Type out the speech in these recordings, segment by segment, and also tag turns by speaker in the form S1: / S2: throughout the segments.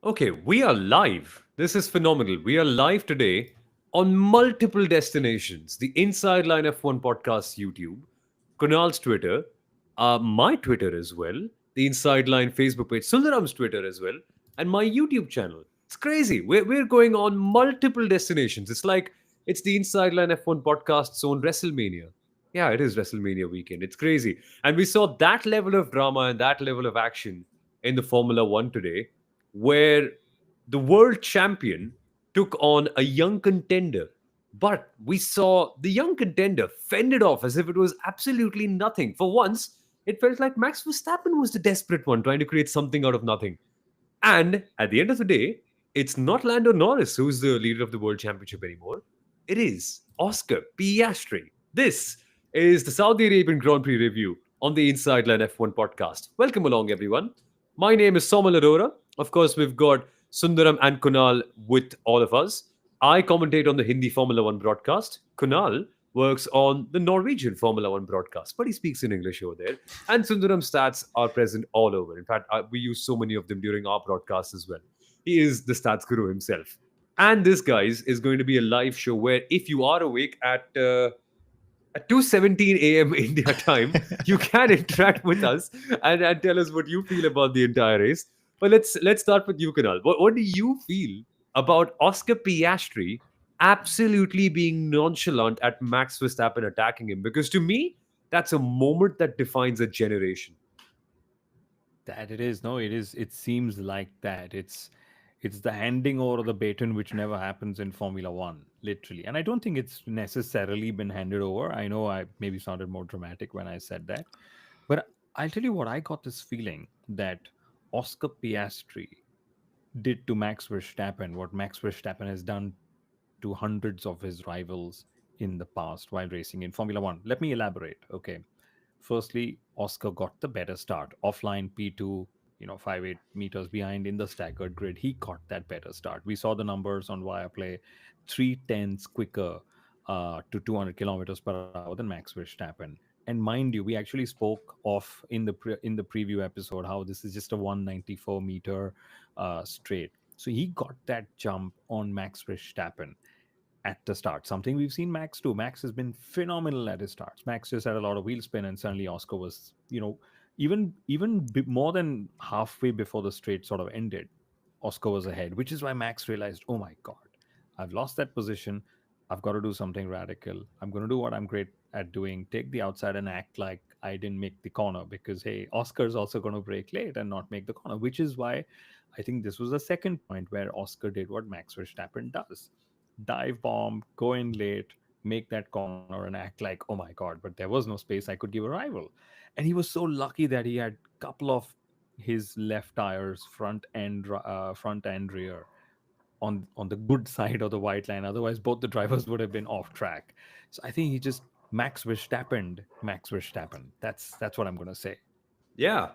S1: Okay, we are live. This is phenomenal. We are live today on multiple destinations. The Inside Line F1 podcast YouTube, Kunal's Twitter, my Twitter as well, the Inside Line Facebook page, Sundaram's Twitter as well, and my YouTube channel. It's crazy. We're going on multiple destinations. It's like it's the Inside Line F1 podcast's own WrestleMania. Yeah, it is WrestleMania weekend. It's crazy. And we saw that level of drama and that level of action in the Formula One today where the world champion took on a young contender. But we saw the young contender fended off as if it was absolutely nothing. For once, it felt like Max Verstappen was the desperate one trying to create something out of nothing. And at the end of the day, it's not Lando Norris who's the leader of the world championship anymore. It is Oscar Piastri. This is the Saudi Arabian Grand Prix review on the Inside Line F1 podcast. Welcome along, everyone. My name is Soumil Arora. Of course, we've got Sundaram and Kunal with all of us. I commentate on the Hindi Formula One broadcast. Kunal works on the Norwegian Formula One broadcast, but he speaks in English over there. And Sundaram stats are present all over. In fact, we use so many of them during our broadcast as well. He is the stats guru himself. And this, guys, is going to be a live show where if you are awake at 2:17 a.m. India time, you can interact with us and tell us what you feel about the entire race. But let's start with you, Kunal. What do you feel about Oscar Piastri absolutely being nonchalant at Max Verstappen attacking him? Because to me, that's a moment that defines a generation.
S2: That it is. No, it is. It seems like that. It's the handing over of the baton which never happens in Formula One, literally. And I don't think it's necessarily been handed over. I know I maybe sounded more dramatic when I said that. But I'll tell you what, I got this feeling that Oscar Piastri did to Max Verstappen what Max Verstappen has done to hundreds of his rivals in the past while racing in Formula One. Let me elaborate. Okay. Firstly, Oscar got the better start. Offline P2, 5-8 meters behind in the staggered grid. He got that better start. We saw the numbers on Viaplay, 3 tenths quicker to 200 kilometers per hour than Max Verstappen. And mind you, we actually spoke of in the preview episode how this is just a 194-meter straight. So he got that jump on Max Verstappen at the start. Something we've seen Max do. Max has been phenomenal at his starts. Max just had a lot of wheel spin, and suddenly Oscar was, more than halfway before the straight sort of ended, Oscar was ahead, which is why Max realized, oh my God, I've lost that position. I've got to do something radical. I'm going to do what I'm great at doing, take the outside and act like I didn't make the corner because, hey, Oscar's also going to brake late and not make the corner, which is why I think this was the second point where Oscar did what Max Verstappen does: dive bomb, go in late, make that corner, and act like, oh my God, but there was no space I could give a rival. And he was so lucky that he had a couple of his left tires, front and rear, on the good side of the white line. Otherwise, both the drivers would have been off track. So I think he just Max Verstappen. That's what I'm going to say.
S1: Yeah.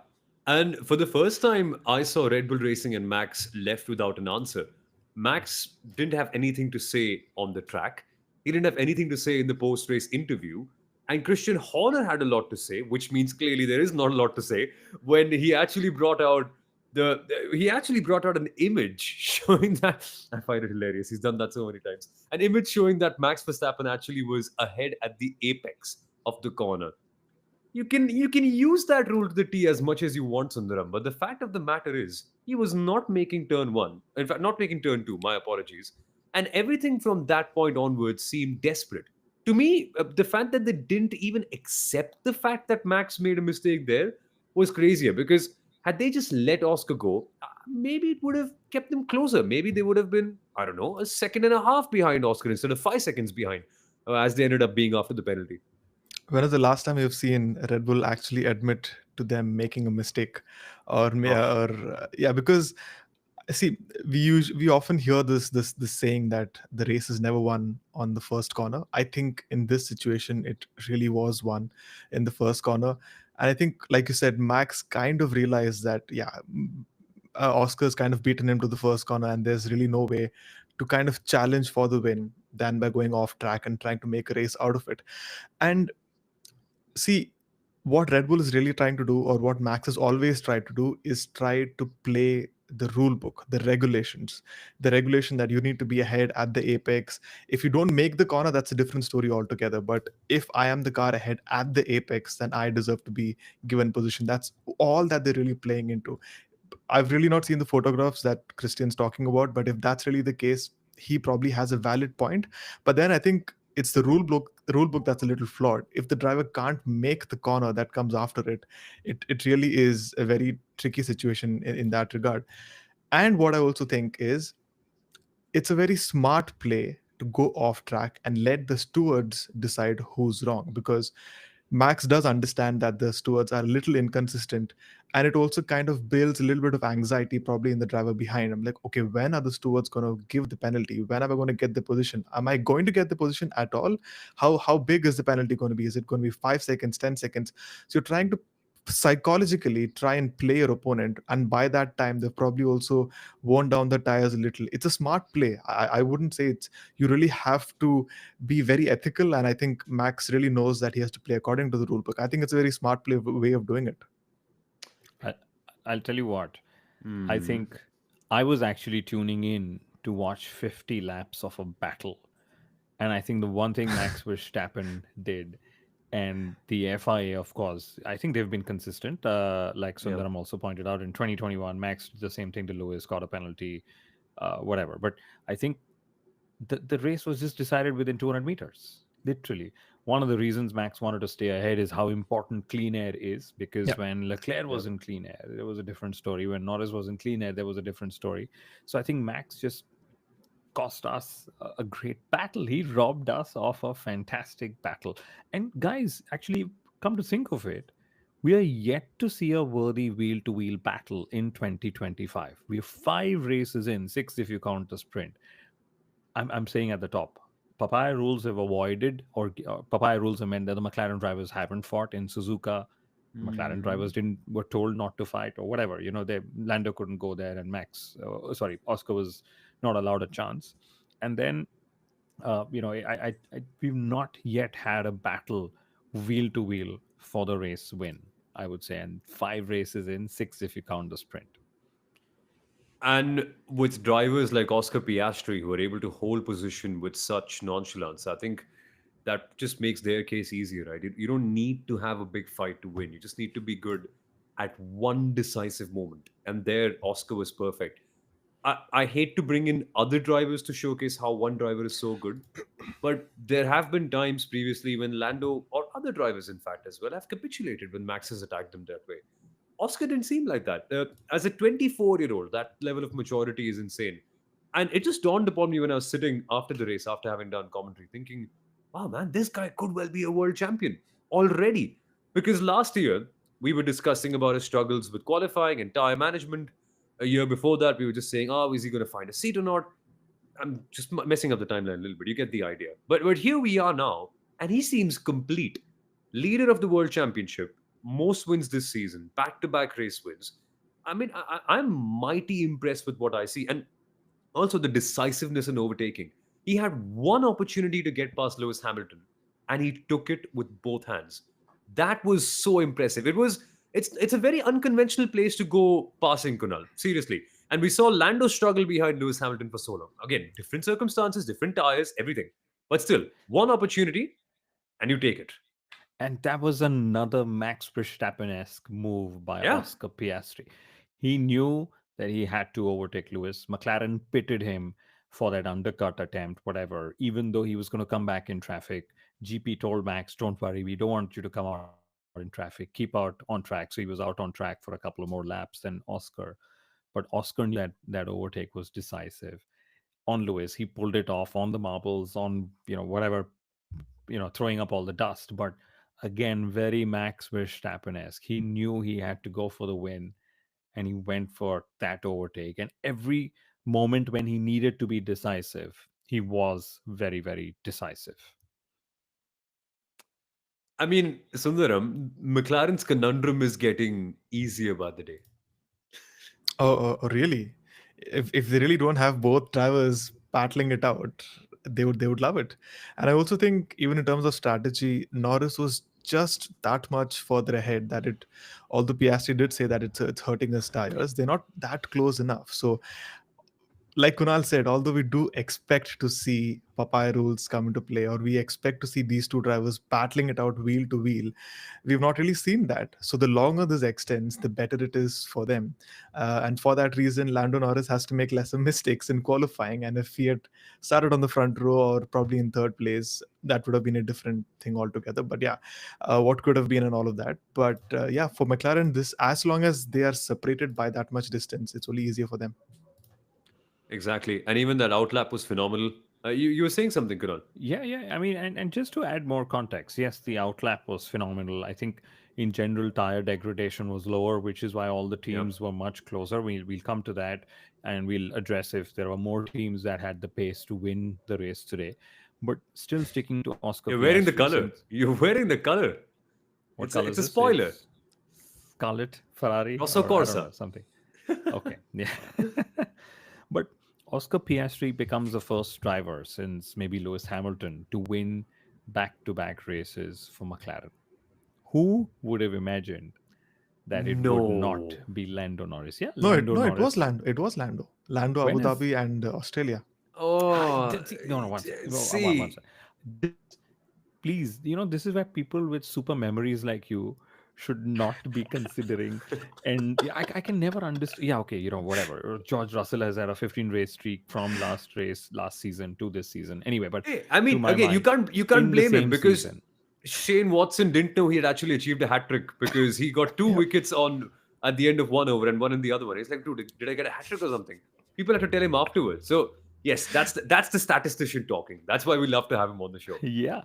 S1: And for the first time, I saw Red Bull Racing and Max left without an answer. Max didn't have anything to say on the track. He didn't have anything to say in the post race interview. And Christian Horner had a lot to say, which means clearly there is not a lot to say when he actually brought out an image showing that I find it hilarious. He's done that so many times. An image showing that Max Verstappen actually was ahead at the apex of the corner. You can use that rule to the T as much as you want, Sundaram. But the fact of the matter is, he was not making turn one. In fact, not making turn two. My apologies. And everything from that point onwards seemed desperate. To me, the fact that they didn't even accept the fact that Max made a mistake there was crazier because had they just let Oscar go, maybe it would have kept them closer. Maybe they would have been, I don't know, a second and a half behind Oscar instead of 5 seconds behind, as they ended up being after the penalty.
S3: When is the last time you've seen Red Bull actually admit to them making a mistake,
S1: Oh,
S3: yeah? Because see, we often hear this saying that the race is never won on the first corner. I think in this situation, it really was won in the first corner, and I think, like you said, Max kind of realized that Oscar's kind of beaten him to the first corner, and there's really no way to kind of challenge for the win than by going off track and trying to make a race out of it. And see, what Red Bull is really trying to do, or what Max has always tried to do, is try to play the rule book, the regulations, the regulation that you need to be ahead at the apex. If you don't make the corner, that's a different story altogether. But if I am the car ahead at the apex, then I deserve to be given position. That's all that they're really playing into. I've really not seen the photographs that Christian's talking about, but if that's really the case, he probably has a valid point. But then I think it's the rule book that's a little flawed. If the driver can't make the corner that comes after it, it really is a very tricky situation in that regard. And what I also think is it's a very smart play to go off track and let the stewards decide who's wrong, because Max does understand that the stewards are a little inconsistent, and it also kind of builds a little bit of anxiety probably in the driver behind. I'm like, okay, when are the stewards going to give the penalty? When am I going to get the position? Am I going to get the position at all? How big is the penalty going to be? Is it going to be 5 seconds, 10 seconds? So you're trying to psychologically try and play your opponent, and by that time they've probably also worn down the tires a little. It's a smart play. I wouldn't say it's, you really have to be very ethical, and I think Max really knows that he has to play according to the rule book. I think it's a very smart way of doing it.
S2: I, I'll tell you what. I
S1: Hmm.
S2: think I was actually tuning in to watch 50 laps of a battle. And I think the one thing Max Verstappen did, and the FIA, of course, I think they've been consistent. Like
S1: Yeah.
S2: Sundaram also pointed out in 2021, Max did the same thing to Lewis, got a penalty, whatever. But I think the race was just decided within 200 meters, literally. One of the reasons Max wanted to stay ahead is how important clean air is, because
S3: Yeah.
S2: when Leclerc
S1: Yeah.
S2: was in clean air, there was a different story. When Norris was in clean air, there was a different story. So I think Max just cost us a great battle. He robbed us of a fantastic battle. And guys, actually, come to think of it, we are yet to see a worthy wheel to wheel battle in 2025. We are 5 races in, 6 if you count the sprint. I'm saying at the top. Papaya rules have avoided, or papaya rules have meant that the McLaren drivers haven't fought in Suzuka. McLaren
S1: Hmm.
S2: drivers didn't were told not to fight or whatever. They Lando couldn't go there, and Oscar was not allowed a chance. And then we've not yet had a battle wheel to wheel for the race win. I would say, and 5 races in, 6 if you count the sprint.
S1: And with drivers like Oscar Piastri who are able to hold position with such nonchalance, I think that just makes their case easier, right? You don't need to have a big fight to win. You just need to be good at one decisive moment. And there, Oscar was perfect. I hate to bring in other drivers to showcase how one driver is so good, but there have been times previously when Lando or other drivers, in fact, as well, have capitulated when Max has attacked them that way. Oscar didn't seem like that. As a 24-year-old, that level of maturity is insane. And it just dawned upon me when I was sitting after the race, after having done commentary, thinking, wow, man, this guy could well be a world champion already. Because last year, we were discussing about his struggles with qualifying and tire management. A year before that, we were just saying, oh, is he going to find a seat or not? I'm just messing up the timeline a little bit. You get the idea. But here we are now, and he seems complete. Leader of the world championship, most wins this season, back-to-back race wins. I mean, I'm mighty impressed with what I see, and also the decisiveness in overtaking. He had one opportunity to get past Lewis Hamilton, and he took it with both hands. That was so impressive. It's a very unconventional place to go passing, Kunal. Seriously. And we saw Lando struggle behind Lewis Hamilton for so long. Again, different circumstances, different tires, everything. But still, one opportunity and you take it.
S2: And that was another Max Verstappen esque move by
S1: Yeah.
S2: Oscar Piastri. He knew that he had to overtake Lewis. McLaren pitted him for that undercut attempt, whatever, even though he was going to come back in traffic. GP told Max, don't worry, we don't want you to come out in traffic. Keep out on track. So he was out on track for a couple of more laps than Oscar. But Oscar knew that overtake was decisive on Lewis. He pulled it off on the marbles, on whatever, throwing up all the dust. But again, very Max Verstappen-esque. He knew he had to go for the win, and he went for that overtake. And every moment when he needed to be decisive, he was very, very decisive.
S1: I mean, Sundaram, McLaren's conundrum is getting easier by the day.
S3: Oh, really? If they really don't have both drivers battling it out, they would love it. And I also think even in terms of strategy, Norris was just that much further ahead that it, although Piastri did say that it's hurting his tires, they're not that close enough. So like Kunal said, although we do expect to see Papaya rules come into play, or we expect to see these two drivers battling it out wheel to wheel, we've not really seen that. So the longer this extends, the better it is for them. And for that reason, Lando Norris has to make lesser mistakes in qualifying. And if he had started on the front row or probably in third place, that would have been a different thing altogether. But yeah, what could have been and all of that. But yeah, for McLaren, this, as long as they are separated by that much distance, it's only easier for them.
S1: Exactly. And even that outlap was phenomenal. You were saying something, Kunal.
S2: Yeah, yeah. I mean, and just to add more context, yes, the outlap was phenomenal. I think in general, tire degradation was lower, which is why all the
S1: Yeah.
S2: teams were much closer. We'll come to that and we'll address if there were more teams that had the pace to win the race today. But still sticking to Oscar
S1: You're wearing the
S2: Piastri,
S1: color.
S2: since
S1: You're wearing the color.
S2: what
S1: It's
S2: color is
S1: a
S2: this?
S1: spoiler.
S2: It's Scarlet Ferrari,
S1: Rosso
S2: or I don't know,
S1: Corsa.
S2: something. Okay, yeah. But Oscar Piastri becomes the first driver since maybe Lewis Hamilton to win back-to-back races for McLaren. Who would have imagined that it would not
S1: No.
S2: be Lando Norris? Yeah,
S3: No,
S2: Lando
S3: it was
S2: Norris.
S3: Lando. It was Lando. Lando,
S2: When
S3: Abu
S2: has
S3: Dhabi, and Australia.
S1: Oh,
S2: no, no, one second. One
S1: see.
S2: second. This, please, this is where people with super memories like you should not be considering. And yeah, I can never understand. Yeah, okay, whatever. George Russell has had a 15 race streak from last race last season to this season. Anyway, but
S1: Hey, I
S2: to
S1: mean,
S2: my
S1: again, you
S2: mind,
S1: can't
S2: in the
S1: blame him
S2: same
S1: because
S2: season,
S1: Shane Watson didn't know he had actually achieved a hat trick because he got two
S3: Yeah.
S1: wickets on at the end of one over and one in the other one. He's like, dude, did I get a hat trick or something? People had to tell him afterwards. So yes, that's the statistician talking. That's why we love to have him on the show.
S2: yeah.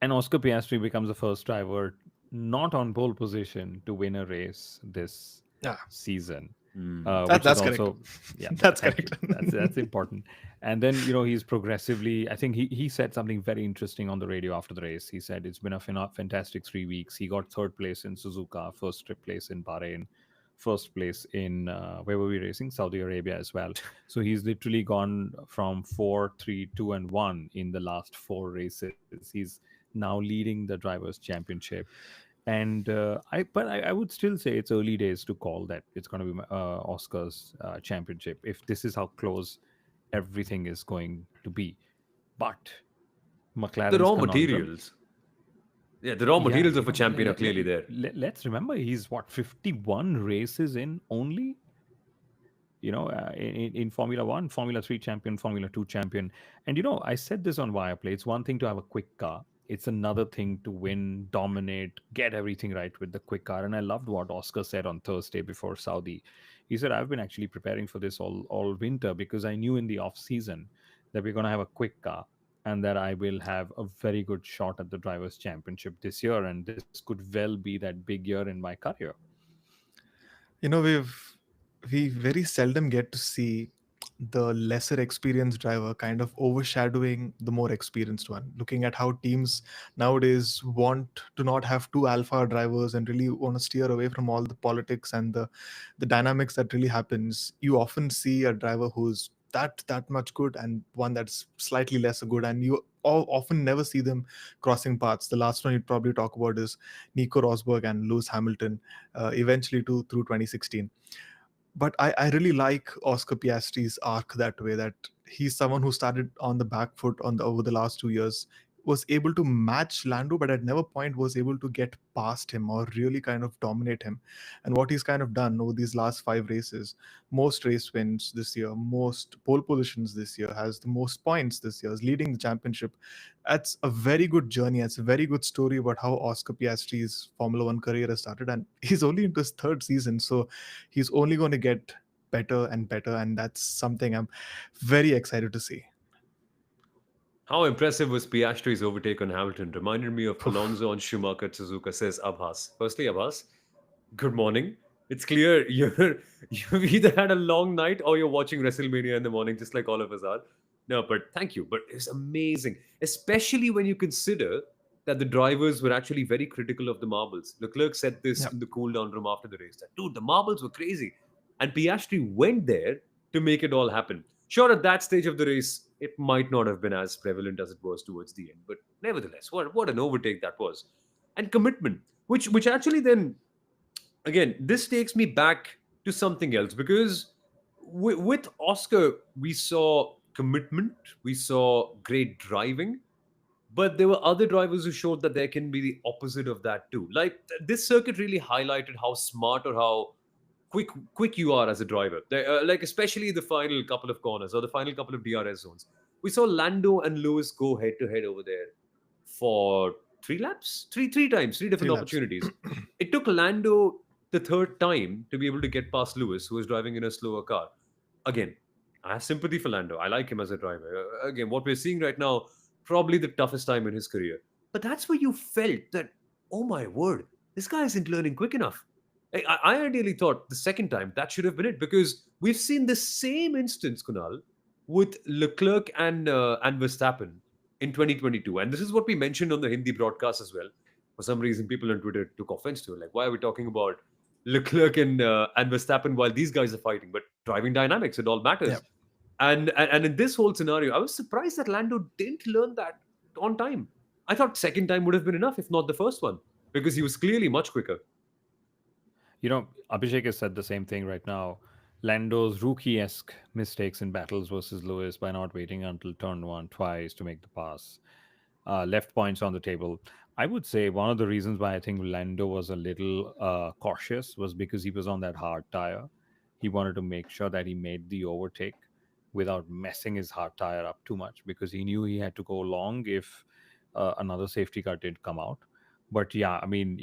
S2: And Oscar Piastri becomes the first driver not on pole position to win a race this
S3: Yeah,
S2: season,
S1: Hmm.
S2: which is
S3: that's correct.
S2: also, yeah,
S3: That's
S2: thank you.
S3: correct.
S2: That's important. And then he's progressively. I think he said something very interesting on the radio after the race. He said it's been a fantastic 3 weeks. He got third place in Suzuka, first place in Bahrain, first place in where were we racing? Saudi Arabia as well. So he's literally gone from 4, 3, 2, and 1 in the last 4 races. He's now leading the drivers' championship. And I would still say it's early days to call that it's going to be Oscar's championship if this is how close everything is going to be. But
S1: The
S2: McLaren's
S1: raw
S2: conundrum,
S1: materials. Yeah, the raw
S2: yeah,
S1: materials of a champion are clearly there.
S2: let's remember he's what 51 races in only. In Formula One, Formula 3 champion, Formula 2 champion. And, I said this on Viaplay. It's one thing to have a quick car, it's another thing to win, dominate, get everything right with the quick car. And I loved what Oscar said on Thursday before Saudi. He said, I've been actually preparing for this all winter because I knew in the off season that we're going to have a quick car and that I will have a very good shot at the Drivers' Championship this year. And this could well be that big year in my career.
S3: We very seldom get to see the lesser experienced driver kind of overshadowing the more experienced one. Looking at how teams nowadays want to not have two alpha drivers and really want to steer away from all the politics and the dynamics that really happens, you often see a driver who's that much good and one that's slightly lesser good, and you often never see them crossing paths. The last one you'd probably talk about is Nico Rosberg and Lewis Hamilton, eventually through 2016. But I really like Oscar Piastri's arc that way, that he's someone who started on the back foot over the last 2 years, was able to match Lando, but at never point was able to get past him or really kind of dominate him. And what he's kind of done over these last 5 races, most race wins this year, most pole positions this year, has the most points this year, is leading the championship. That's a very good journey. It's a very good story about how Oscar Piastri's Formula One career has started. And he's only into his third season. So he's only going to get better and better. And that's something I'm very excited to see.
S1: How impressive was Piastri's overtake on Hamilton? Reminded me of
S3: Oof.
S1: Alonso on Schumacher at Suzuka, says Abhas. Firstly, Abhas, good morning. It's clear you've either had a long night or you're watching WrestleMania in the morning, just like all of us are. No, but thank you. But it's amazing, especially when you consider that the drivers were actually very critical of the marbles. Leclerc said this
S3: Yeah.
S1: in the cool down room after the race that, dude, the marbles were crazy. And Piastri went there to make it all happen. Sure, at that stage of the race, it might not have been as prevalent as it was towards the end. But nevertheless, what an overtake that was. and commitment, which actually then again, this takes me back to something else because with Oscar, we saw commitment, we saw great driving, but there were other drivers who showed that there can be the opposite of that too. Like this circuit really highlighted how smart or how quick you are as a driver. Like especially the final couple of corners or the final couple of DRS zones. We saw Lando and Lewis go head to head over there for three laps, three times, three
S3: Three
S1: different
S3: laps.
S1: opportunities. It took Lando the third time to be able to get past Lewis, who was driving in a slower car. Again, I have sympathy for Lando. I like him as a driver. Again, what we're seeing right now, probably the toughest time in his career. But that's where you felt that, oh my word, this guy isn't learning quick enough. I ideally thought the second time that should have been it because we've seen the same instance, Kunal, with Leclerc and Verstappen in 2022. And this is what we mentioned on the Hindi broadcast as well. For some reason, people on Twitter took offense to it. Like, why are we talking about Leclerc and Verstappen while these guys are fighting? But driving dynamics, it all
S3: Yeah.
S1: matters. And in this whole scenario, I was surprised that Lando didn't learn that on time. I thought second time would have been enough, if not the first one, because he was clearly much quicker.
S2: Abhishek has said the same thing right now. Lando's rookie-esque mistakes in battles versus Lewis by not waiting until turn one twice to make the pass left points on the table. I would say one of the reasons why I think Lando was a little cautious was because he was on that hard tire. He wanted to make sure that he made the overtake without messing his hard tire up too much because he knew he had to go long if another safety car did come out. But yeah, I mean,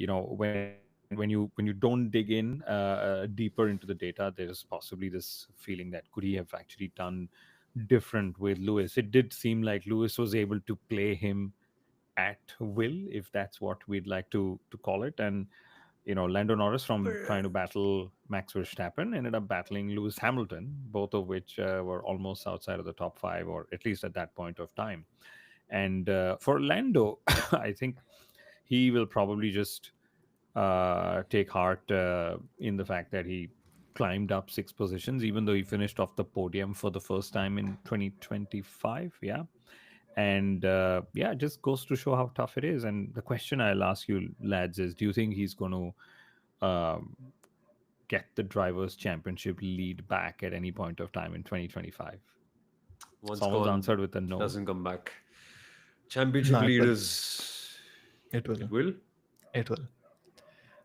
S2: when you don't dig in deeper into the data, there's possibly this feeling that could he have actually done different with Lewis. It did seem like Lewis was able to play him at will, if that's what we'd like to call it. And Lando Norris, from trying to battle Max Verstappen, ended up battling Lewis Hamilton, both of which were almost outside of the top five, or at least at that point of time. And for Lando, I think he will probably just take heart in the fact that he climbed up six positions, even though he finished off the podium for the first time in 2025. Yeah. And yeah, it just goes to show how tough it is. And the question I'll ask you, lads, is do you think he's going to get the Drivers' Championship lead back at any point of time in 2025?
S1: Once
S2: Someone's
S1: gone,
S2: answered with a no.
S1: doesn't come back. Championship
S3: No, it will.
S1: leaders,
S3: It will.
S1: it will.
S3: It will.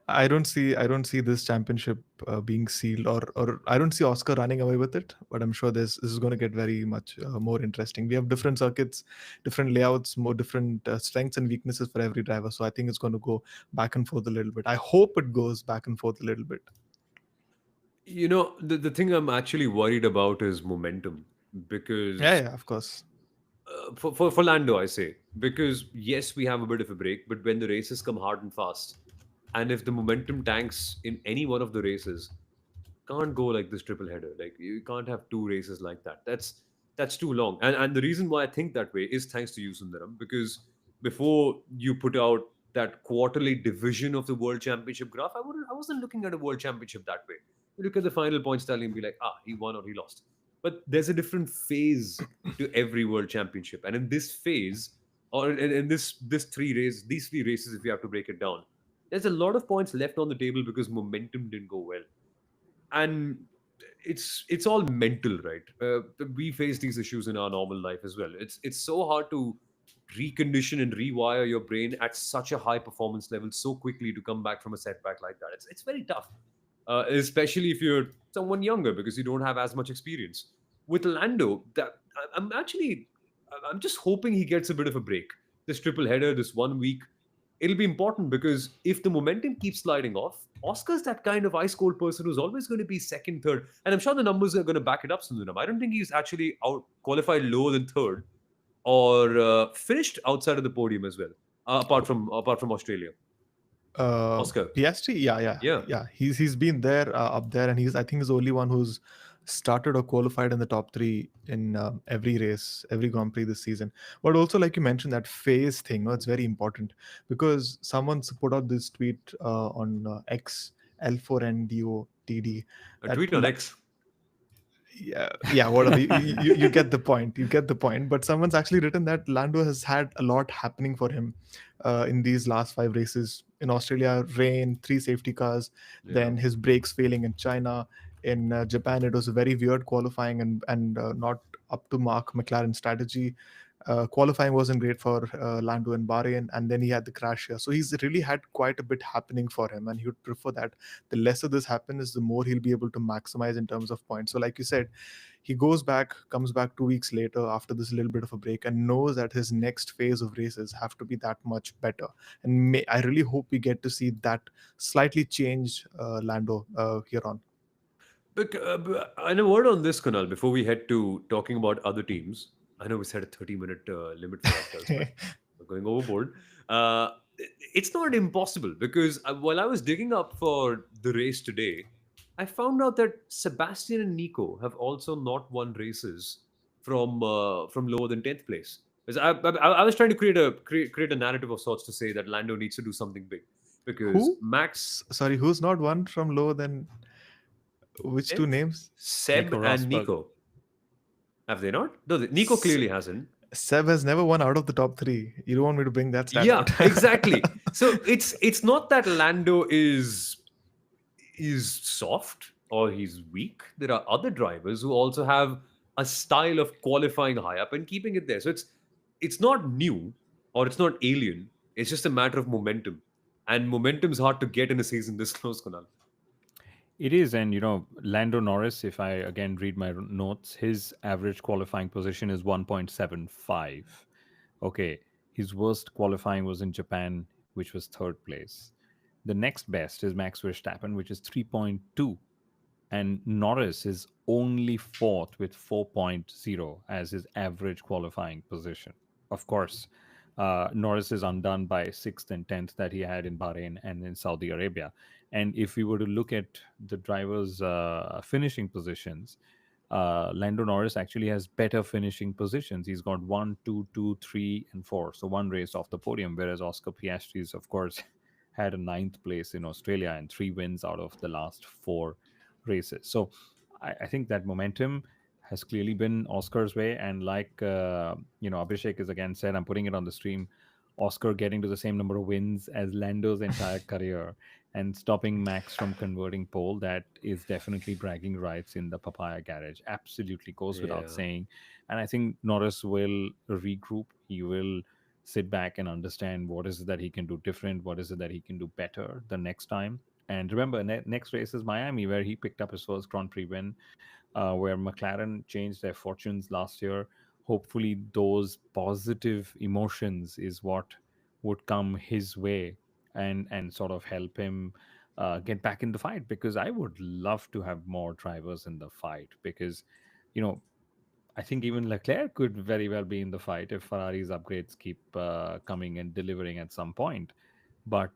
S3: I don't see this championship being sealed, or I don't see Oscar running away with it. But I'm sure this is going to get very much more interesting. We have different circuits, different layouts, more different strengths and weaknesses for every driver. So I think it's going to go back and forth a little bit. I hope it goes back and forth a little bit.
S1: The thing I'm actually worried about is momentum
S3: Yeah,
S1: because
S3: yeah, of course.
S1: for Lando, I say, because yes, we have a bit of a break, but when the races come hard and fast, and if the momentum tanks in any one of the races, can't go like this triple header. Like you can't have two races like that. That's too long. And the reason why I think that way is thanks to you, Sundaram, because before you put out that quarterly division of the World Championship graph, I wasn't looking at a World Championship that way. You look at the final points tally and be like, he won or he lost. But there's a different phase to every World Championship, and in this phase, or in this these three races, if you have to break it down, there's a lot of points left on the table because momentum didn't go well, and it's all mental, right? We face these issues in our normal life as well. It's so hard to recondition and rewire your brain at such a high performance level so quickly to come back from a setback like that. It's very tough, especially if you're someone younger because you don't have as much experience. With Lando, I'm just hoping he gets a bit of a break. This triple header, this 1 week, it'll be important because if the momentum keeps sliding off, Oscar's that kind of ice cold person who's always going to be second, third, and I'm sure the numbers are going to back it up, Sundaram. I don't think he's actually out qualified lower than third or finished outside of the podium as well, apart from Australia. Oscar,
S3: Piastri, yeah, yeah,
S1: yeah,
S3: yeah. He's been there up there, and I think he's the only one who's started or qualified in the top three in every race, every Grand Prix this season. But also, like you mentioned, that phase thing, no, it's very important because someone's put out this tweet on X L4NDOTD
S1: a
S3: that
S1: tweet on X.
S3: yeah, whatever. You get the point. You get the point. But someone's actually written that Lando has had a lot happening for him in these last 5 races. In Australia, rain, 3 safety cars,
S1: Yeah.
S3: then his brakes failing in China. In Japan, it was a very weird qualifying and not up to mark McLaren strategy. Qualifying wasn't great for Lando in Bahrain, and then he had the crash here. So he's really had quite a bit happening for him, and he would prefer that the lesser this happens, the more he'll be able to maximize in terms of points. So, like you said, he goes back, comes back 2 weeks later after this little bit of a break, and knows that his next phase of races have to be that much better. And I really hope we get to see that slightly changed Lando here on.
S1: And a word on this, Kunal, before we head to talking about other teams. I know we set a 30-minute limit for ourselves, but we're going overboard. Uh, it's not impossible because while I was digging up for the race today, I found out that Sebastian and Nico have also not won races from lower than 10th place. Because I was trying to create a narrative of sorts to say that Lando needs to do something big because
S3: Who?
S1: Max
S3: Sorry, who's not one from lower than which two
S1: 10th,
S3: names?
S1: Seb
S2: Nico
S1: and
S2: Rosberg.
S1: Nico. Have they not? No, Nico
S3: S-
S1: clearly hasn't.
S3: Seb has never won out of the top three. You don't want me to bring that stat
S1: Yeah,
S3: out.
S1: exactly. So it's not that Lando is soft or he's weak. There are other drivers who also have a style of qualifying high up and keeping it there. So it's not new or it's not alien. It's just a matter of momentum. And momentum's hard to get in a season this close, Kunal.
S2: It is, and Lando Norris, if I again read my notes, his average qualifying position is 1.75. Okay, his worst qualifying was in Japan, which was third place. The next best is Max Verstappen, which is 3.2. And Norris is only fourth with 4.0 as his average qualifying position. Of course, Norris is undone by sixth and tenth that he had in Bahrain and in Saudi Arabia. And if we were to look at the drivers' finishing positions, Lando Norris actually has better finishing positions. He's got 1, 2, 2, 3, and 4. So one race off the podium, whereas Oscar Piastri is, of course, had a ninth place in Australia and 3 wins out of the last 4 races. So I think that momentum has clearly been Oscar's way. And like, Abhishek has again said, I'm putting it on the stream, Oscar getting to the same number of wins as Lando's entire career and stopping Max from converting pole, that is definitely bragging rights in the Papaya garage. Absolutely goes without
S1: Yeah.
S2: saying. And I think Norris will regroup. He will sit back and understand what is it that he can do different, what is it that he can do better the next time. And remember, next race is Miami, where he picked up his first Grand Prix win, where McLaren changed their fortunes last year. Hopefully, those positive emotions is what would come his way and sort of help him get back in the fight. Because I would love to have more drivers in the fight. Because, you know, I think even Leclerc could very well be in the fight if Ferrari's upgrades keep coming and delivering at some point. But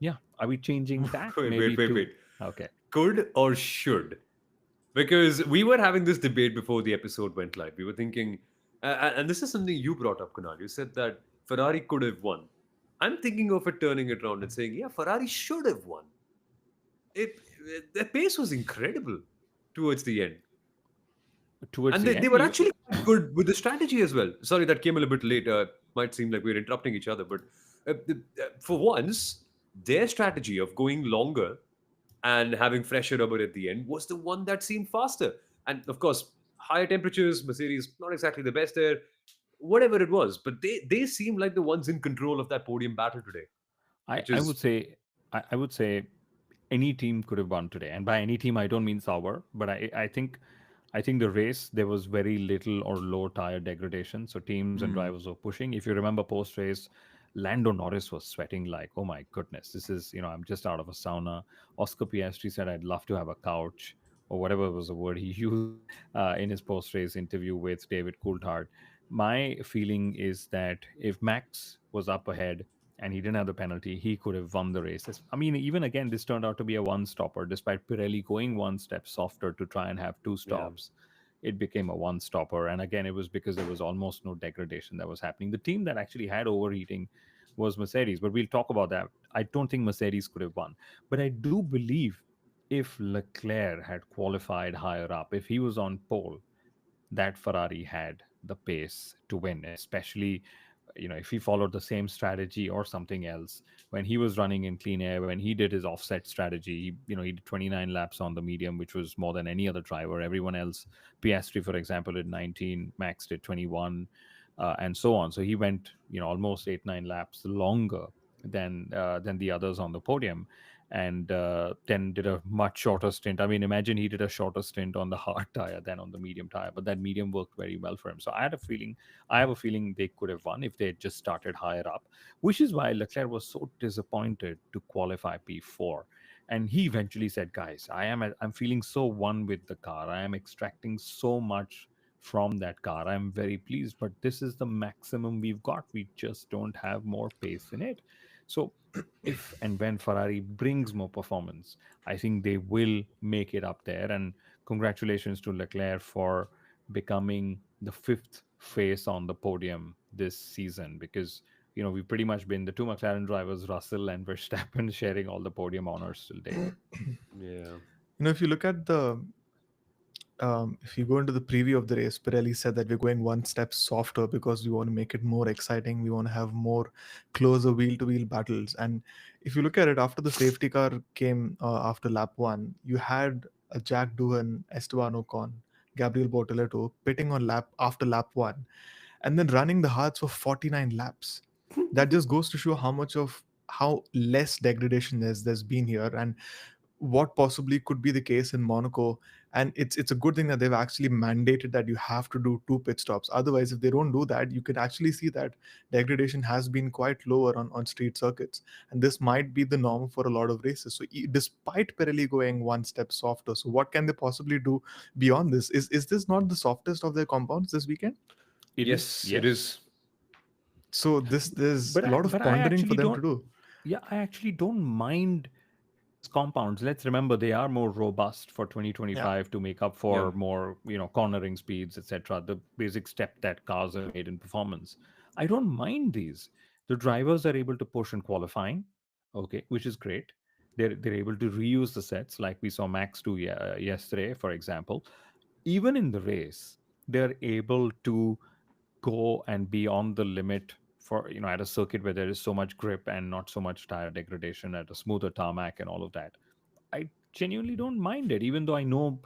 S2: yeah, are we changing that
S1: Wait, wait,
S2: maybe
S1: wait,
S2: to?
S1: wait.
S2: Okay.
S1: Could or should? Because we were having this debate before the episode went live. We were thinking, and this is something you brought up, Kunal. You said that Ferrari could have won. I'm thinking of it turning it around and saying, yeah, Ferrari should have won. It Their pace was incredible towards the end,
S2: Towards
S1: and
S2: the
S1: they
S2: end,
S1: were actually quite good with the strategy as well. Sorry, that came a little bit late. Might seem like we are interrupting each other, but for once, their strategy of going longer and having fresher rubber at the end was the one that seemed faster. And of course, higher temperatures, Mercedes not exactly the best there, whatever it was, but they seem like the ones in control of that podium battle today,
S2: I
S1: which
S2: I
S1: is
S2: would say I would say any team could have won today. And by any team, I don't mean Sauber, but I think the race there was very little or low tire degradation, so teams and
S1: hmm,
S2: drivers were pushing. If you remember post race, Lando Norris was sweating like, oh my goodness, this is, I'm just out of a sauna. Oscar Piastri said, I'd love to have a couch, or whatever was the word he used in his post race interview with David Coulthard. My feeling is that if Max was up ahead and he didn't have the penalty, he could have won the race. I mean, even again, this turned out to be a one stopper, despite Pirelli going one step softer to try and have two
S1: yeah.
S2: stops. It became a one stopper. And again, it was because there was almost no degradation that was happening. The team that actually had overheating was Mercedes, but we'll talk about that. I don't think Mercedes could have won. But I do believe if Leclerc had qualified higher up, if he was on pole, that Ferrari had the pace to win, especially if he followed the same strategy or something else when he was running in clean air, when he did his offset strategy. He did 29 laps on the medium, which was more than any other driver. Everyone else, Piastri, for example, did 19, Max did 21, and so on. So he went, almost 8-9 laps longer than the others on the podium, and then did a much shorter stint. I mean, imagine he did a shorter stint on the hard tire than on the medium tire, but that medium worked very well for him. So I have a feeling they could have won if they had just started higher up, which is why Leclerc was so disappointed to qualify P4. And he eventually said, "Guys, I'm feeling so one with the car. I am extracting so much from that car. I'm very pleased, but this is the maximum we've got. We just don't have more pace in it." So if and when Ferrari brings more performance, I think they will make it up there. And congratulations to Leclerc for becoming the fifth face on the podium this season, because we've pretty much been the two McLaren drivers, Russell and Verstappen, sharing all the podium honors till date.
S1: Yeah.
S3: If you look at if you go into the preview of the race, Pirelli said that we're going one step softer because we want to make it more exciting. We want to have more closer wheel to wheel battles. And if you look at it, after the safety car came after lap one, you had Jack Doohan, Esteban Ocon, Gabriel Bortoleto pitting on lap after lap one, and then running the hards for 49 laps. That just goes to show how less degradation there's been here, and what possibly could be the case in Monaco. And it's a good thing that they've actually mandated that you have to do two pit stops. Otherwise, if they don't do that, you can actually see that degradation has been quite lower on street circuits. And this might be the norm for a lot of races. So despite Pirelli going one step softer, so what can they possibly do beyond this? Is this not the softest of their compounds this weekend?
S2: It is,
S1: Yes, it
S2: yes.
S1: is.
S3: So there's
S2: But
S3: a lot of
S2: I
S3: pondering for
S2: actually
S3: them to
S2: don't.
S3: do.
S2: Yeah, I actually don't mind these compounds. Let's remember they are more robust for
S3: Yeah.
S2: 2025 to make up
S1: Yeah.
S2: for more, cornering speeds, etc. The basic step that cars have made in performance. I don't mind these. The drivers are able to push in qualifying, okay, which is great. They're able to reuse the sets like we saw Max do yesterday, for example. Even in the race, they're able to go and be on the limit for at a circuit where there is so much grip and not so much tire degradation, at a smoother tarmac and all of that. I genuinely don't mind it, even though I know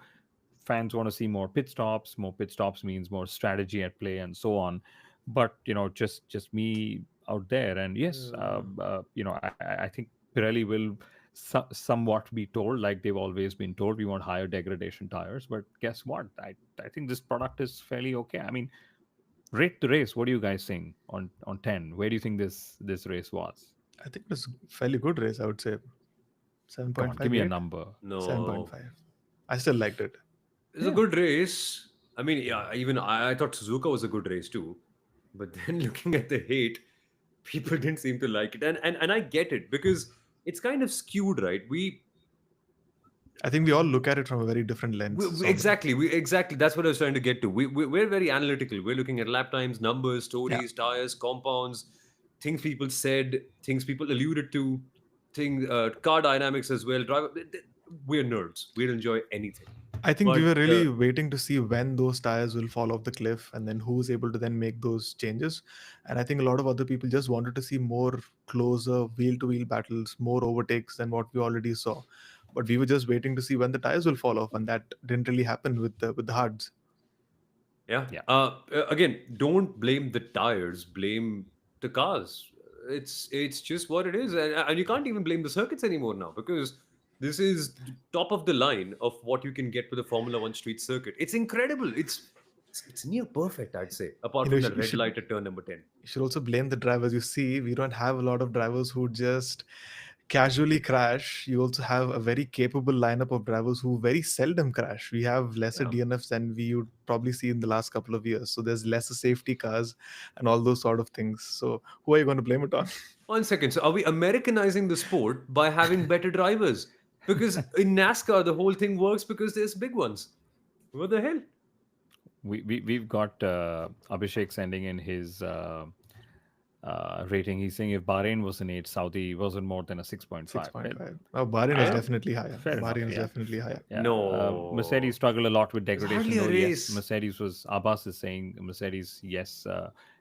S2: fans want to see more pit stops. More pit stops means more strategy at play and so on. But just me out there, and yes, I think Pirelli will somewhat be told, like they've always been told, we want higher degradation tires. But guess what? I think this product is fairly okay. I mean, rate the race. What do you guys think on 10? Where do you think this race was?
S3: I think it was a fairly good race, I would say.
S2: Come on, give me a
S3: 7.58.
S2: number.
S1: No.
S3: 7.5. I still liked it.
S1: It's a
S2: Yeah.
S1: good race. I mean, yeah, even I thought Suzuka was a good race too. But then looking at the hate, people didn't seem to like it. And I get it because it's kind of skewed, right?
S3: I think we all look at it from a very different lens, Soumil.
S1: Exactly that's what I was trying to get to. We're very analytical. We're looking at lap times, numbers,
S3: Yeah.
S1: stories, tires, compounds, things people said, things people alluded to, car dynamics as well. Driver, we're nerds. We'll enjoy anything.
S3: I think we
S1: But
S3: were really waiting to see when those tires will fall off the cliff and then who's able to then make those changes. And I think a lot of other people just wanted to see more closer wheel to wheel battles, more overtakes than what we already saw. But we were just waiting to see when the tires will fall off, and that didn't really happen with the hards.
S1: yeah,
S2: Yeah.
S1: again, don't blame the tires. Blame the cars. It's just what it is, and you can't even blame the circuits anymore now because this is top of the line of what you can get with a Formula One street circuit. It's incredible. It's near perfect, I'd say, apart
S3: You know,
S1: from
S3: you,
S1: that
S3: should- you
S1: red
S3: should
S1: light at turn number 10.
S3: you should also blame the drivers. You see, we don't have a lot of drivers who just casually crash. You also have a very capable lineup of drivers who very seldom crash. We have lesser
S1: Yeah.
S3: DNFs than we would probably see in the last couple of years. So there's lesser safety cars and all those sort of things. So who are you going to blame it on?
S1: 1 second. So are we Americanizing the sport by having better drivers? Because in NASCAR, the whole thing works because there's big ones. What the hell?
S2: We've got Abhishek sending in his rating. He's saying if Bahrain was an 8, Saudi wasn't more than a 6.5.
S3: 6.5. Oh, Bahrain is
S1: I
S3: definitely higher.
S2: Fair enough.
S3: Bahrain is
S2: Yeah.
S3: definitely higher.
S2: Yeah, Mercedes
S1: no.
S2: struggled a lot with
S1: It's
S2: degradation,
S1: hardly a
S2: though. Yes,
S1: race.
S2: Mercedes was. Abbas is saying Mercedes. Yes,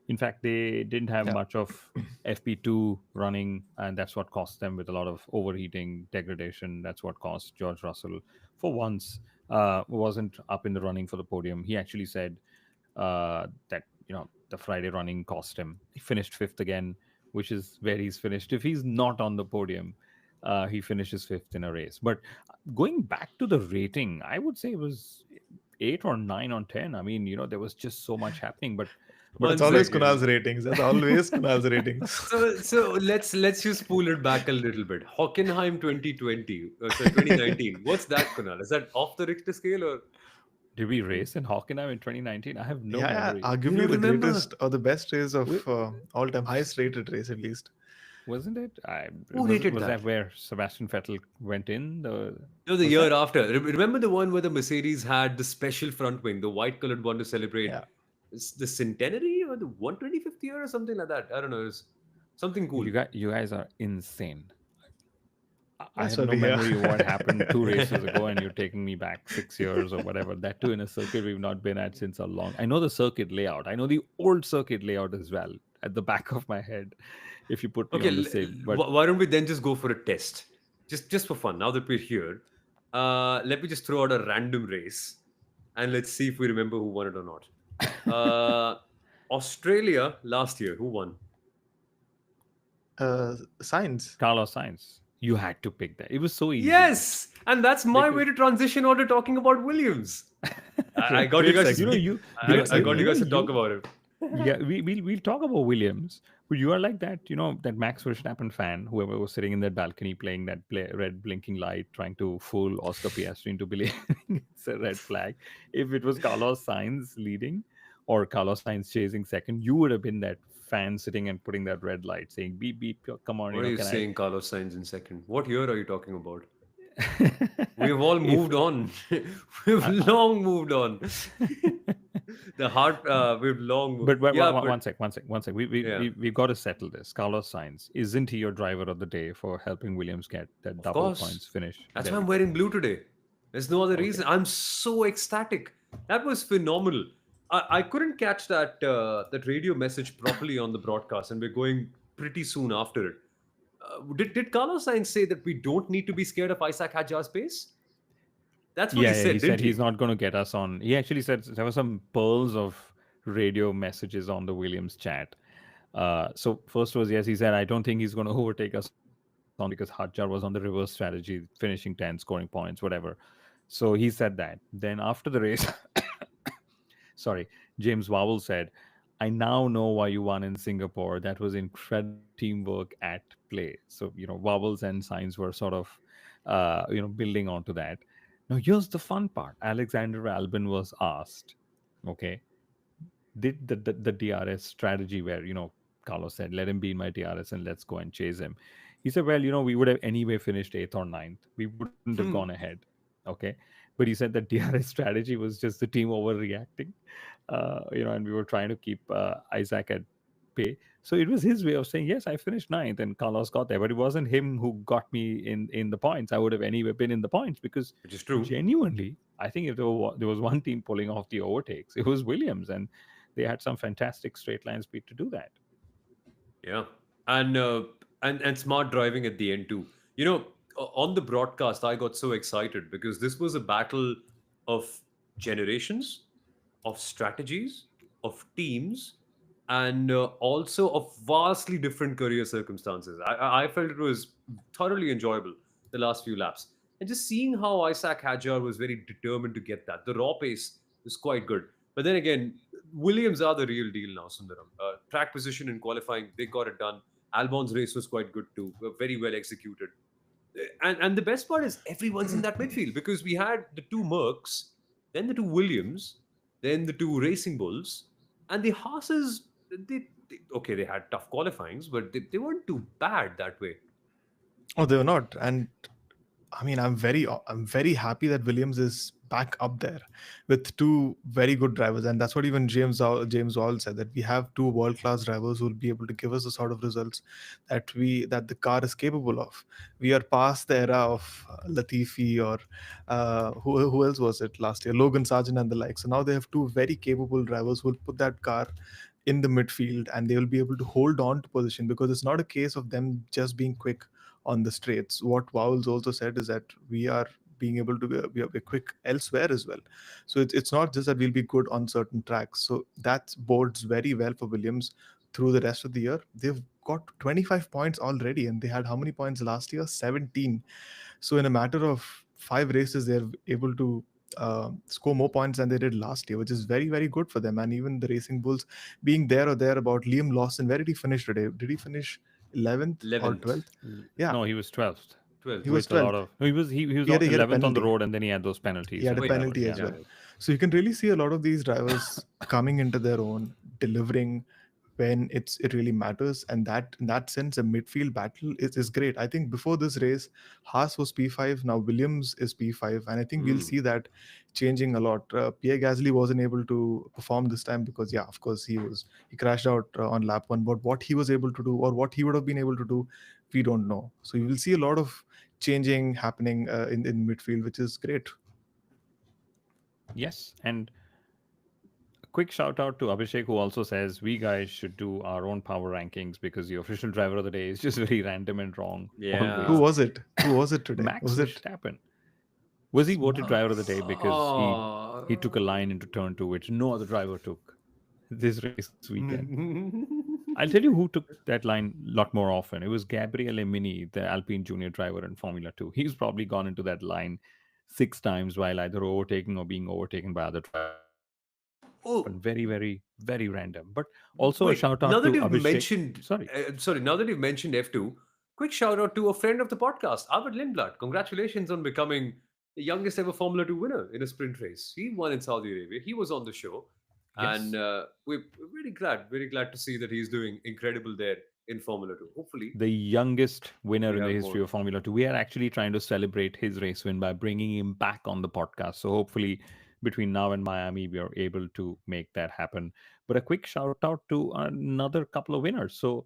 S2: in fact, they didn't have
S3: Yeah.
S2: much of FP2 running, and that's what cost them with a lot of overheating, degradation. That's what cost George Russell for once wasn't up in the running for the podium. He actually said that the Friday running cost him. He finished fifth again, which is where he's finished. If he's not on the podium, he finishes fifth in a race. But going back to the rating, I would say it was 8 or 9 on 10. I mean, there was just so much happening. But
S3: It's
S1: One
S3: always
S1: second.
S3: Kunal's ratings. That's always Kunal's ratings.
S1: So let's just pull it back a little bit. Hockenheim 2020, so 2019. What's that, Kunal? Is that off the Richter scale or
S2: did we race in Hockenheim in 2019? I have no
S3: Yeah,
S2: memory.
S1: you
S3: arguably
S1: don't
S3: the
S1: remember?
S3: greatest or the best race of
S2: Wi-
S3: all time, highest rated race at least.
S2: Wasn't it?
S1: Who rated
S2: Was
S1: that?
S2: that where Sebastian Vettel went in?
S1: No, the
S2: Was
S1: year
S2: that?
S1: after. Remember the one where the Mercedes had the special front wing, the white colored one to celebrate
S3: Yeah,
S1: the centenary or the 125th year or something like that. I don't know. It's something cool.
S2: You guys are insane. I
S3: that's
S2: have
S3: what
S2: no
S3: we hear.
S2: memory of what happened 2 races ago, and you're taking me back 6 years or whatever. That too in a circuit we've not been at since a long. I know the circuit layout. I know the old circuit layout as well at the back of my head. If you put me
S1: Okay,
S2: on the same, but
S1: why don't we then just go for a test, just for fun? Now that we're here, let me just throw out a random race, and let's see if we remember who won it or not. Australia last year, who won?
S3: Science.
S2: Carlos Sainz, you had to pick that. It was so easy
S1: Yes, and that's my way
S2: because
S1: to transition on to talking about Williams. I got you
S3: Great
S1: guys.
S3: segue. Great
S1: I got
S3: segue.
S1: you guys to talk about it.
S2: yeah, we'll talk about Williams, but you are like that, that Max Verstappen fan, whoever was sitting in that balcony playing that red blinking light, trying to fool Oscar Piastri into believing it's a red flag. If it was Carlos Sainz leading or Carlos Sainz chasing second, you would have been that fan sitting and putting that red light saying beep beep, come on,
S1: What are you
S2: can I?
S1: saying, Carlos Sainz in second? What year are you talking about? We've all
S2: if
S1: moved on. We've
S2: I,
S1: long moved on. The heart, we've long.
S2: But
S1: Yeah, but
S2: one sec.
S1: yeah,
S2: We've got to settle this. Carlos Sainz, isn't he your driver of the day for helping Williams get that
S1: of
S2: double
S1: course.
S2: points finish?
S1: That's
S2: There
S1: why
S2: we
S1: I'm
S2: go.
S1: wearing blue today. There's no other reason.
S2: Okay.
S1: I'm so ecstatic. That was phenomenal. I couldn't catch that radio message properly on the broadcast, and we're going pretty soon after it. Did Carlos Sainz say that we don't need to be scared of Isaac Hadjar's pace? That's what he
S2: Yeah, he
S1: said,
S2: said
S1: didn't
S2: he's
S1: he?
S2: not going to get us on. He actually said there were some pearls of radio messages on the Williams chat. So first was yes, he said I don't think he's going to overtake us on because Hadjar was on the reverse strategy, finishing 10, scoring points, whatever. So he said that. Then after the race, sorry, James Vowell said, I now know why you won in Singapore. That was incredible teamwork at play. So, Vowels and Signs were sort of, building onto that. Now, here's the fun part. Alexander Albin was asked, okay, did the DRS strategy where, Carlos said, let him be in my DRS and let's go and chase him. He said, well, we would have anyway finished eighth or ninth. We wouldn't have gone
S1: Hmm.
S2: ahead. Okay. But he said that DRS strategy was just the team overreacting, and we were trying to keep Isaac at bay. So it was his way of saying, yes, I finished ninth and Carlos got there, but it wasn't him who got me in the points. I would have anyway been in the points because
S1: Which is true.
S2: genuinely, I think if there was one team pulling off the overtakes, it was Williams, and they had some fantastic straight line speed to do that.
S1: Yeah, and and smart driving at the end too. On the broadcast, I got so excited because this was a battle of generations, of strategies, of teams, and also of vastly different career circumstances. I felt it was thoroughly enjoyable the last few laps, and just seeing how Isaac Hadjar was very determined to get that. The raw pace was quite good, but then again, Williams are the real deal now, Sundaram. Track position in qualifying, they got it done. Albon's race was quite good too, very well executed. And the best part is everyone's in that midfield because we had the two Mercs, then the two Williams, then the two Racing Bulls, and the Haas's. Okay, they had tough qualifyings, but they weren't too bad that way.
S3: Oh, they were not. And I mean, I'm very happy that Williams is back up there with two very good drivers, and that's what even James Wall said, that we have two world class drivers who will be able to give us the sort of results that the car is capable of. We are past the era of Latifi or who else was it last year, Logan Sargent and the like. So now they have two very capable drivers who will put that car in the midfield, and they will be able to hold on to position, because it's not a case of them just being quick on the straights. What Vowles also said is that we are being able to be quick elsewhere as well. So it's not just that we'll be good on certain tracks. So that bodes very well for Williams through the rest of the year. They've got 25 points already, and they had how many points last year? 17. So in a matter of 5 races, they're able to score more points than they did last year, which is very, very good for them. And even the Racing Bulls being there or there about. Liam Lawson, where did he finish today? Did he finish 11th or
S1: 11th,
S3: 12th? Yeah,
S2: No, he was 12th
S3: he
S1: 12th.
S3: was
S2: with a lot
S3: 12th.
S2: of. No, he was
S3: He had a
S2: 11th on the
S3: penalty.
S2: road, and then he had those
S3: He
S2: penalties
S3: had a
S2: and
S1: Oh, yeah.
S2: whatever.
S3: penalty as
S2: Yeah.
S3: well.
S1: Yeah.
S3: So you can really see a lot of these drivers coming into their own, delivering when it really matters. And that in that sense, a midfield battle is great. I think before this race, Haas was P5, now Williams is P5, and I think we'll
S1: Mm.
S3: see that changing a lot. Pierre Gasly wasn't able to perform this time because, yeah, of course he crashed out on lap one. But what he was able to do, or what he would have been able to do, we don't know. So you will see a lot of changing happening in midfield, which is great.
S2: Yes, and a quick shout out to Abhishek, who also says we guys should do our own power rankings because the official driver of the day is just very random and wrong
S3: Who
S2: always.
S1: Yeah.
S3: was it? Who was it today?
S2: Max
S3: Was it?
S2: Verstappen. Was he voted driver of the day because he took a
S1: Oh.
S2: line into turn two, which no other driver took this race weekend? I'll tell you who took that line a lot more often. It was Gabriele Mini, the Alpine junior driver in Formula 2. He's probably gone into that line 6 times while either overtaking or being overtaken by other drivers. So it just happened.
S1: Oh,
S2: Very, very, very random. But also a
S1: wait.
S2: shout
S1: Now
S2: out
S1: that
S2: to
S1: you've
S2: Abhishek.
S1: mentioned,
S2: Sorry.
S1: sorry, now that you've mentioned F2, quick shout out to a friend of the podcast, Arvid Lindblad. Congratulations on becoming the youngest ever Formula 2 winner in a sprint race. He won in Saudi Arabia. He was on the show. And
S2: Yes.
S1: we're very glad to see that he's doing incredible there in Formula 2. Hopefully,
S2: The youngest winner
S1: we
S2: in the
S1: have
S2: history
S1: more.
S2: of Formula 2. We are actually trying to celebrate his race win by bringing him back on the podcast. So hopefully, between now and Miami, we are able to make that happen. But a quick shout out to another couple of winners. So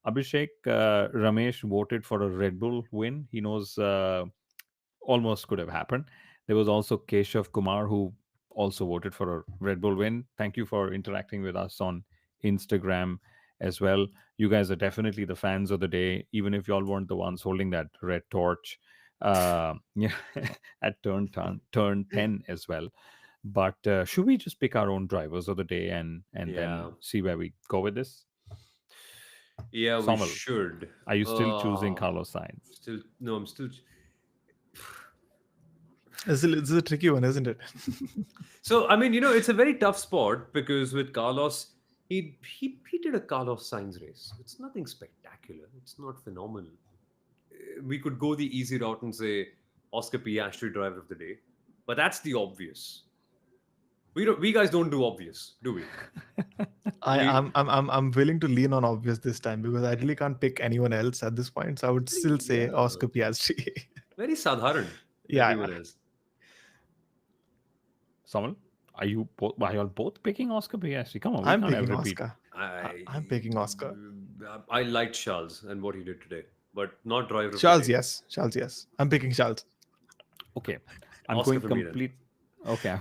S2: Abhishek Ramesh voted for a Red Bull win. He knows almost could have happened. There was also Keshav Kumar, who also voted for a Red Bull win. Thank you for interacting with us on Instagram as well. You guys are definitely the fans of the day, even if y'all weren't the ones holding that red torch. Yeah, at turn 10 as well. But should we just pick our own drivers of the day and then
S1: Yeah.
S2: see where we go with this?
S1: Yeah, we
S2: Somal,
S1: should.
S2: are you still choosing
S1: Oh,
S2: Carlos Sainz?
S1: still, no, I'm still.
S3: It's a tricky one, isn't it?
S1: So I mean, it's a very tough spot because with Carlos, he did a Carlos Sainz race. It's nothing spectacular. It's not phenomenal. We could go the easy route and say Oscar Piastri driver of the day, but that's the obvious. We guys don't do obvious, do we?
S3: I
S1: We
S3: I'm willing to lean on obvious this time, because I really can't pick anyone else at this point. So I would still say
S1: yeah,
S3: Oscar Piastri.
S1: very sadharan.
S3: Yeah, yeah.
S1: Everyone else.
S2: Samuel, are you all both picking Oscar Piastri? Come on, we
S3: I'm
S2: can't have
S3: picking
S2: repeat.
S3: Oscar.
S1: I
S3: I'm picking Oscar.
S1: I liked Charles and what he did today, but not driver of the
S3: Charles,
S1: day.
S3: yes. Charles, yes. I'm picking Charles.
S2: Okay, I'm
S1: Oscar
S2: going
S1: for me then.
S2: complete. Okay,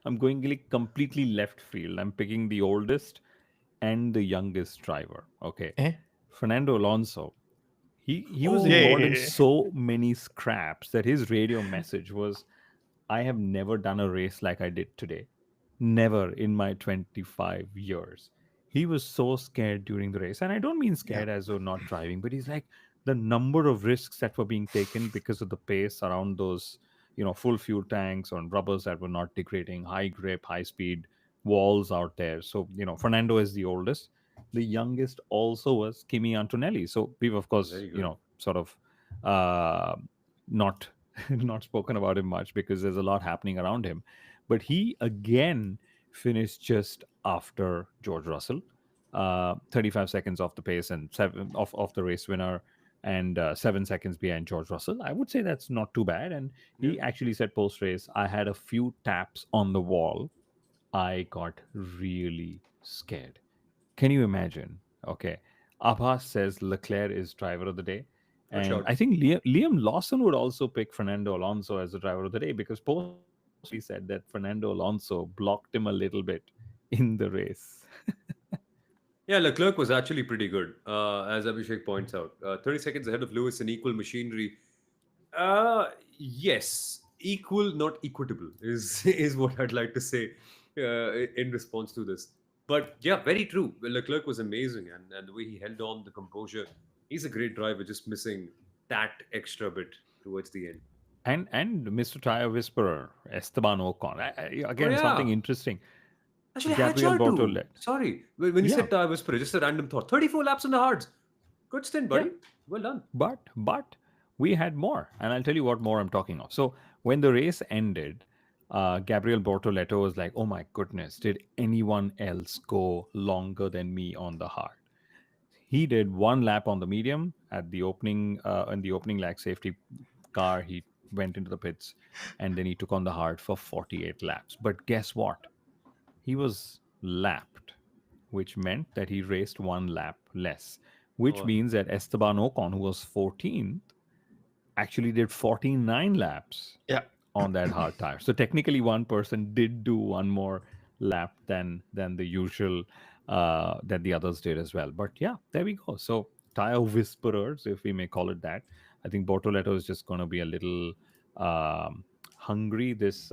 S2: I'm going like completely left field. I'm picking the oldest and the youngest driver. Okay,
S3: Eh?
S2: Fernando Alonso. He was
S3: Yeah,
S2: involved
S3: yeah,
S2: in
S3: yeah.
S2: so many scraps that his radio message was, I have never done a race like I did today. Never in my 25 years. He was so scared during the race. And I don't mean
S3: Yeah.
S2: scared as though not driving, but he's like the number of risks that were being taken because of the pace around those, full fuel tanks on rubbers that were not degrading, high grip, high speed walls out there. So, Fernando is the oldest. The youngest also was Kimi Antonelli. So we've, of course,
S1: Very good.
S2: sort of uh, not not spoken about him much because there's a lot happening around him. But he again finished just after George Russell, 35 seconds off the pace and seven off the race winner. and 7 seconds behind George Russell. I would say that's not too bad. And
S1: Yeah.
S2: he actually said post race, I had a few taps on the wall. I got really scared. Can you imagine? Okay. Abbas says Leclerc is driver of the day.
S1: Good
S2: And
S1: shout.
S2: I think Liam Lawson would also pick Fernando Alonso as the driver of the day because post race he actually said that Fernando Alonso blocked him a little bit in the race.
S1: Yeah, Leclerc was actually pretty good, as Abhishek points out. 30 seconds ahead of Lewis in equal machinery. Yes, equal, not equitable, is is what I'd like to say in response to this. But yeah, very true. Leclerc was amazing, and the way he held on, the composure. He's a great driver, just missing that extra bit towards the end.
S2: And Mr. Tire Whisperer, Esteban Ocon.
S1: Oh
S2: Again, something
S1: yeah,
S2: interesting.
S1: actually,
S2: Gabriel
S1: Hachar.
S2: Bortolet.
S1: Sorry, when you
S2: Yeah,
S1: said Whisperer, just a random thought. 34 laps on the hards. Good stint,
S2: yeah.
S1: buddy. Well done.
S2: But we had more, and I'll tell you what more I'm talking of. So when the race ended, Gabriel Bortoleto was like, "Oh my goodness, did anyone else go longer than me on the hard?" He did one lap on the medium at the opening in the opening lag safety car. He went into the pits, and then he took on the hard for 48 laps. But guess what? He was lapped, which meant that he raced one lap less, which
S1: Oh,
S2: means that Esteban Ocon, who was 14th, actually did 49 laps
S3: Yeah.
S2: on that hard tire. So technically, one person did do one more lap than the usual that the others did as well. But yeah, there we go. So tire whisperers, if we may call it that. I think Bortoletto is just going to be a little hungry this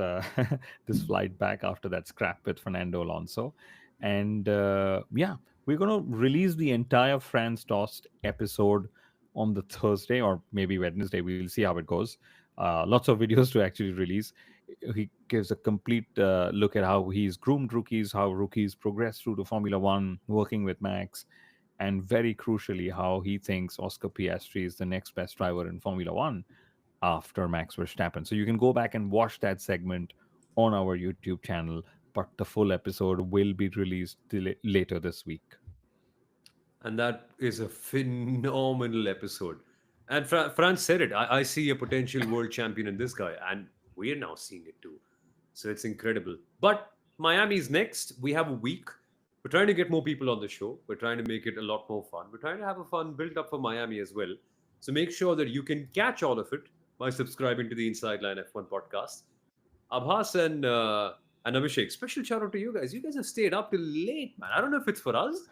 S2: this flight back after that scrap with Fernando Alonso, and yeah, we're going to release the entire France Tost episode on the Thursday or maybe Wednesday. We'll see how it goes. Lots of videos to actually release. He gives a complete look at how he's groomed rookies, how rookies progress through to Formula One, working with Max, and very crucially, how he thinks Oscar Piastri is the next best driver in Formula One after Max Verstappen. So you can go back and watch that segment on our YouTube channel, but the full episode will be released later this week.
S1: and that is a phenomenal episode. And France said it. I see a potential world champion in this guy, and we're now seeing it too. So it's incredible. But Miami's next. We have a week. We're trying to get more people on the show. We're trying to make it a lot more fun. We're trying to have a fun build up for Miami as well. So make sure that you can catch all of it by subscribing to the Inside Line F1 podcast. Abhas and Abhishek, special shout out to you guys. You guys have stayed up till late, man. I don't know if it's for us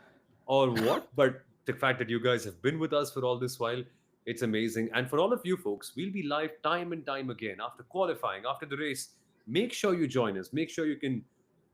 S1: or what, but the fact that you guys have been with us for all this while, it's amazing. And for all of you folks, we'll be live time and time again after qualifying, after the race. Make sure you join us. Make sure you can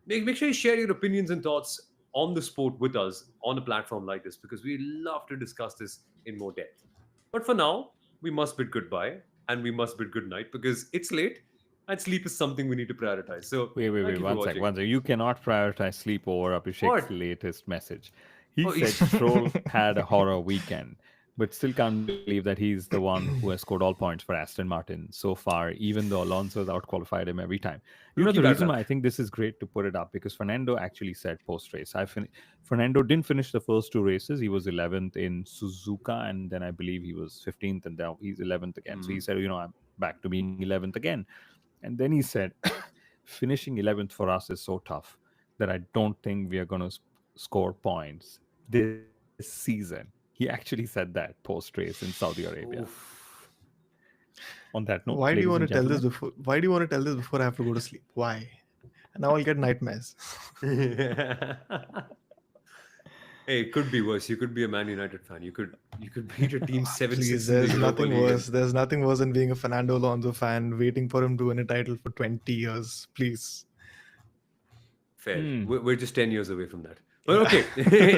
S1: make sure you share your opinions and thoughts on the sport with us on a platform like this because we love to discuss this in more depth. But for now, we must bid goodbye and we must bid good night because it's late and sleep is something we need to prioritize. So
S2: Wait,
S1: thank you for
S2: one sec,
S1: watching.
S2: one sec. You cannot prioritize sleep over Abhishek's
S1: What?
S2: latest message. He
S1: Oh,
S2: said Stroll had a horror weekend, but still can't believe that he's the one who has scored all points for Aston Martin so far, even though Alonso has outqualified him every time. You know,
S1: rookie
S2: the
S1: bad
S2: reason
S1: luck.
S2: why I think this is great to put it up because Fernando actually said post race. Fernando didn't finish the first two races. He was 11th in Suzuka, and then I believe he was 15th, and now he's 11th again. So he
S1: Mm.
S2: said, I'm back to being 11th again. And then he said, finishing 11th for us is so tough that I don't think we are going to score points this season. He actually said that post race in Saudi Arabia.
S1: Oof.
S2: On that note,
S3: Why do
S2: ladies
S3: you
S2: and
S3: want to tell
S2: gentlemen,
S3: this before? Why do you want to tell this before I have to go to sleep? Why? And now I'll get nightmares.
S1: Hey, it could be worse. You could be a Man United fan. You could beat a team 7-6
S3: Please,
S1: in the
S3: there's
S1: Europa
S3: nothing
S1: League.
S3: worse. There's nothing worse than being a Fernando Alonso fan, waiting for him to win a title for 20 years. Please.
S1: Fair.
S2: Hmm.
S1: We're just 10 years away from that. But okay,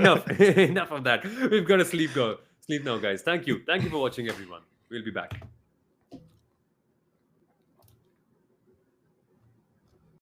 S1: enough of that. We've got to sleep now, guys. Thank you for watching, everyone. We'll be back.